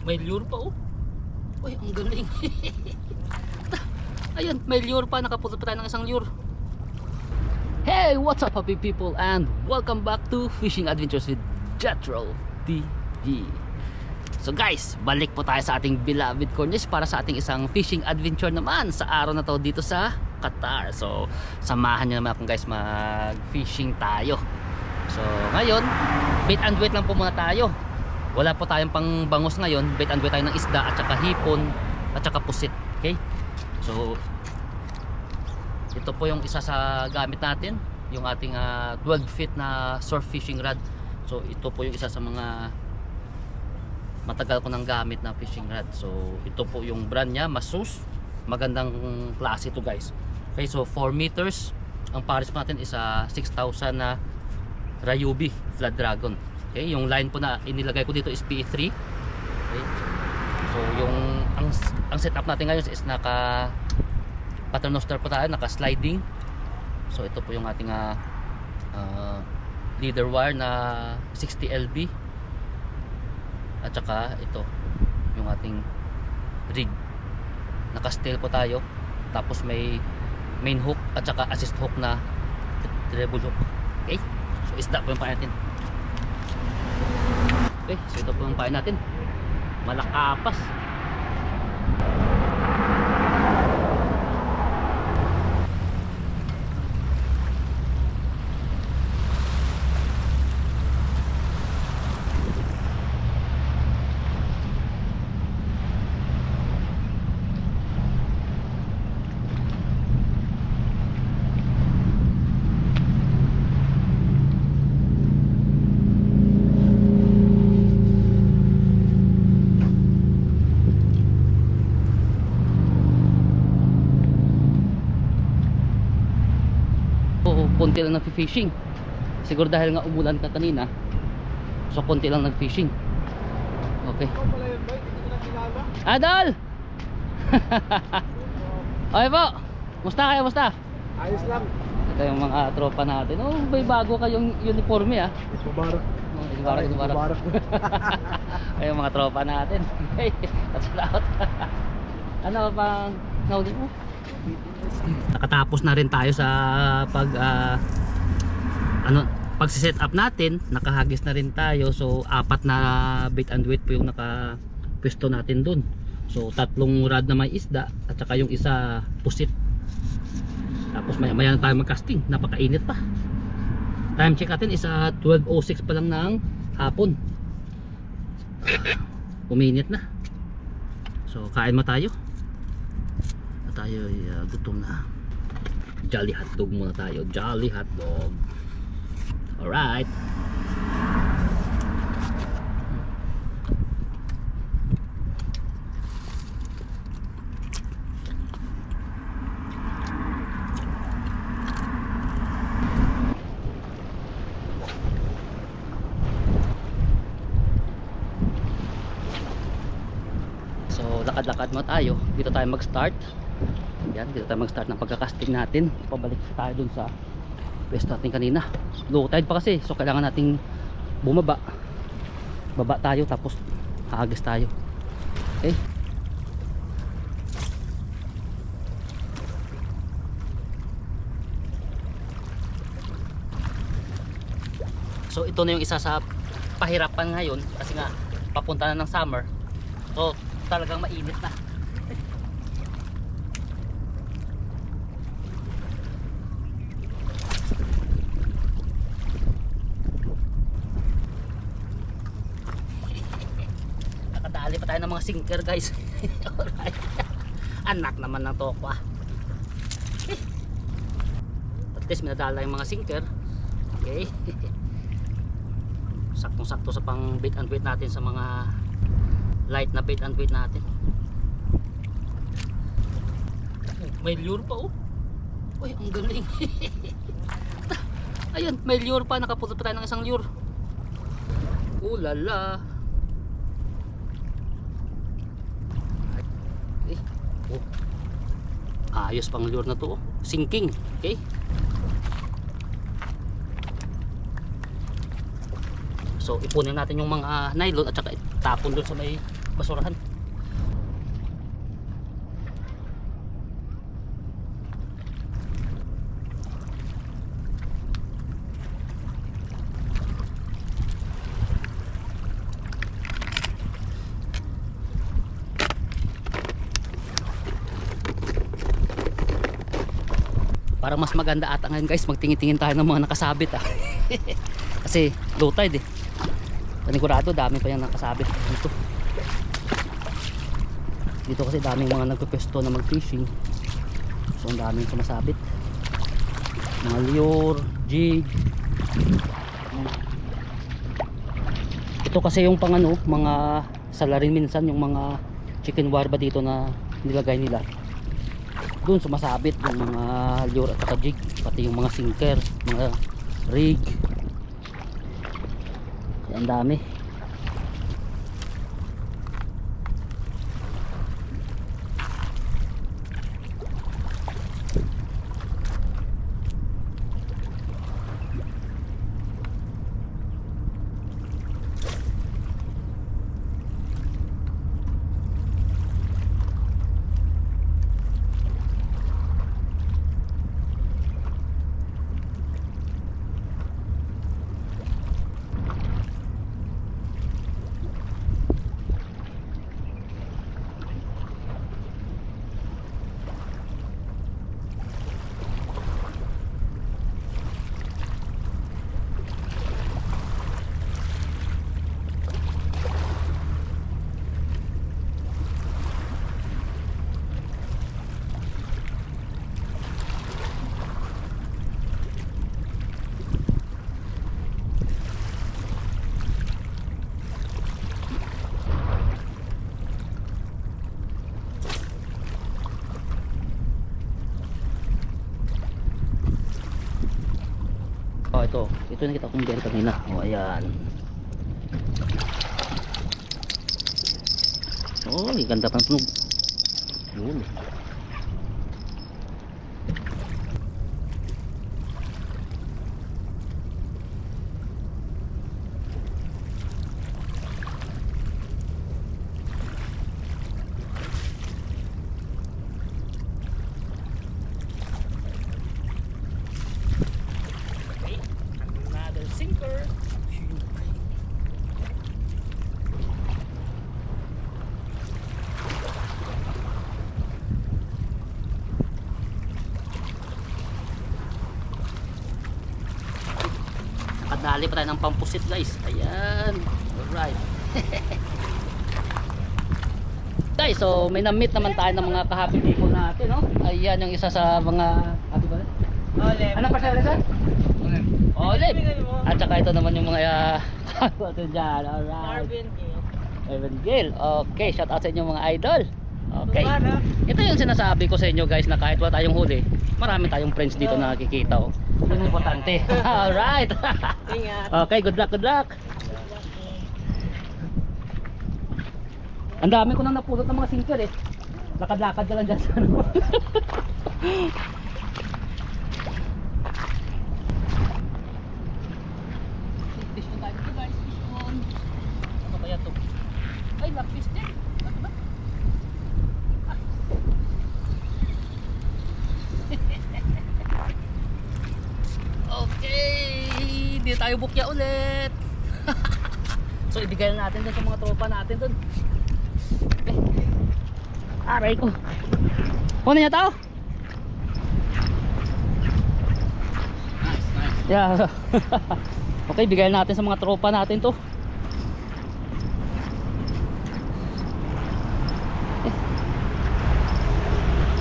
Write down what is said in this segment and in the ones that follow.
May lure pa oh. Uy, ang galing. Ayun, may lure pa. Nakapulot pa tayo ng isang lure. Hey, what's up happy people and welcome back to Fishing Adventures with Jethro TV. So guys, balik po tayo sa ating beloved Cornish para sa ating isang fishing adventure naman sa araw na to dito sa Qatar. So samahan nyo naman akong guys mag fishing tayo. So ngayon, bait and wait lang po muna tayo. Wala po tayong pang bangus ngayon. Bait and wait tayo ng isda at saka hipon at saka pusit. Okay? So ito po yung isa sa gamit natin, yung ating 12 feet na surf fishing rod. So ito po yung isa sa mga matagal ko nang gamit na fishing rod. So ito po yung brand niya, Masus. Magandang klase ito guys. Okay, so 4 meters. Ang pares po natin is 6,000 na Rayubi Flood Dragon. Okay, yung line po na inilagay ko dito is PE3. Okay. So yung ang setup natin ngayon is naka paternoster po tayo, naka sliding. So ito po yung ating leader wire na 60 LB. At saka ito yung ating rig, naka steel po tayo, tapos may main hook at saka assist hook na treble hook. Okay, so isda po yung pain natin. Okay, so ito po yung pain natin, malakapas. Konti lang nag-fishing. Siguro dahil nga umulan ka kanina. So konti lang nag-fishing. Okay. Adol! Okay po. Musta kayo? Musta? Ayos lang. Ito yung mga tropa natin. Oh, may bago kayong uniforme ah. Mubarak. Mubarak. Ay yung mga tropa natin. Okay. That's out. Ano pang nauli mo? Nakatapos na rin tayo sa pagsi-set up natin. Nakahagis na rin tayo. So 4 na bait and weight po yung nakapwesto natin dun. So 3 rod na may isda at saka yung isa pusit. Tapos maya na tayo mag-casting. Napakainit pa. Time check natin is 12:06 pa lang ng hapon. Uminit na. So kain mo tayo. Tayo gutom na. Jolly hotdog muna tayo. Jolly hotdog. Alright. So lakad-lakad mo tayo. Dito tayo mag-start. Yan, dito tayo mag-start ng pagkakasting natin. Pabalik tayo dun sa pwesto natin kanina. Low tide pa kasi, so kailangan nating bumaba. Baba tayo tapos haagis tayo. Okay. So ito na yung isa sa pahirapan ngayon kasi nga papunta na ng summer. So talagang mainit na. Nakadali pa tayo ng mga sinker guys. Alright. Anak naman ng tokwa. At least minadala yung mga sinker. Okay. Saktong sakto sa pang bait and weight natin, sa mga light na bait and weight natin. May lure pa oh. Uy, ang galing. Ayun, may lure pa. Nakapulot pa tayo ng isang lure. Lala. Oh. Ayos pang lure na to oh. Sinking. Okay. So ipunin natin yung mga nylon at saka itapon doon sa may basurahan. Parang mas maganda ata ngayon guys, magtingin-tingin tayo ng mga nakasabit kasi low tide panigurado dami pa yung nakasabit dito. Dito kasi daming mga nagpupwesto na mag fishing, so ang daming sumasabit, mga lure, jig. Ito kasi yung pang ano, mga salarin minsan, yung mga chicken wire ba dito na nilagay nila doon sumasabit yung mga lure at saka jig, pati yung mga sinker, mga rig. Ang dami. Oh, ito nakita kong bear kanina. Oh, ayan. Oh, ganda pang tunog. Yun. Sinker. Nakadali pa tayo ng pampusit guys. Ayan. Alright. Guys, so may na-meet naman tayo ng mga ka-happy people natin, no? Ayan yung isa sa mga happy ba? Olive. Ano pa siya, sir? Olive. At saka ito naman yung mga ito dyan. Alright. Marvin Gale. Okay, shout out sa inyo mga idol. Okay. Ito yung sinasabi ko sa inyo guys, na kahit wala tayong huli, marami tayong friends dito na nakikita. Oh. Yun yung importante. Alright. Okay, good luck, good luck. Ang dami ko nang napulot ng mga sinker eh. Lakad-lakad ka lang dyan sa ano. Fish on tayo dito guys, fish on. Ano kaya to? Ay, lakfish din. Ano ba? Okay, hindi tayo bukya ulit. So ibigay na natin dun sa mga tropa natin dun. Aray ko. Kunin niya tao. Nice, nice. Yeah. Okay, bigay natin sa mga tropa natin to.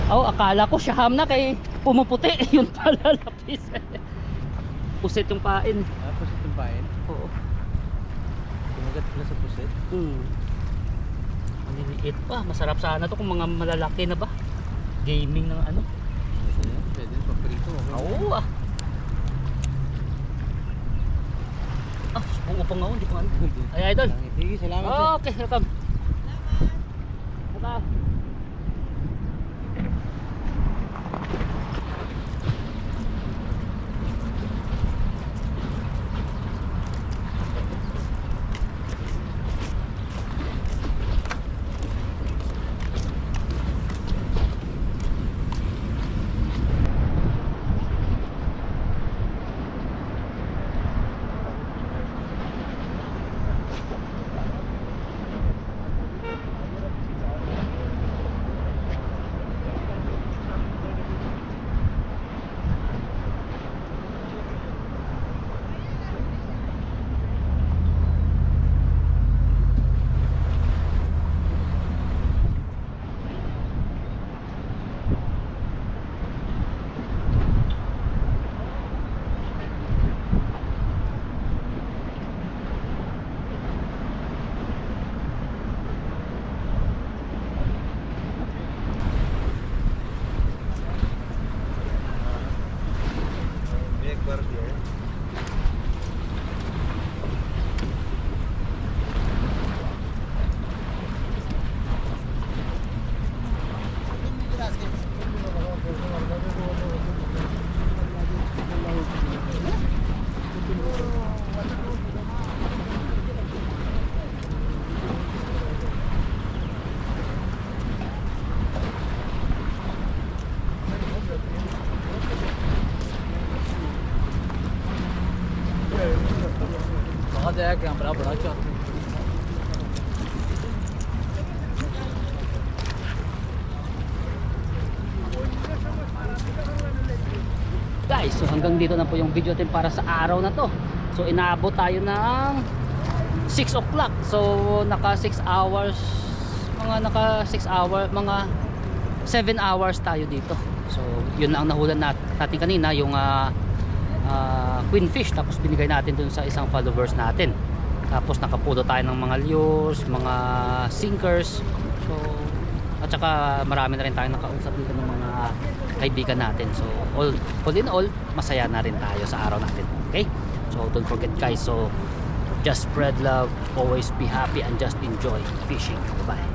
Oh, akala ko siyaham na kay pumuputi. Yun pala lapis. Pusit yung pain. Ah, pusit yung pain? Oo. Kumagat pala sa pusit? Maliliit pa. Masarap sana to kung mga malalaki na ba. Gaming ng ano. Pwede paprito. Oo ah. Buo pa nga hindi pa nga. Ay idol. Sige, salamat sir. Okay, welcome. Salamat. Kaya bravo siya. Guys, so hanggang dito na po yung video natin para sa araw na to. So inaabot tayo ng 6 o'clock. So naka 6 hours, mga 7 hours tayo dito. So yun lang ang nahulan natin kanina, yung queen fish, tapos binigay natin dun sa isang followers natin. Tapos nakapulo tayo ng mga lures, mga sinkers. So at saka marami na rin tayong nakausap dito ng mga kaibigan natin. So all in all, masaya na rin tayo sa araw natin. Okay? So don't forget guys, so just spread love, always be happy, and just enjoy fishing. Bye.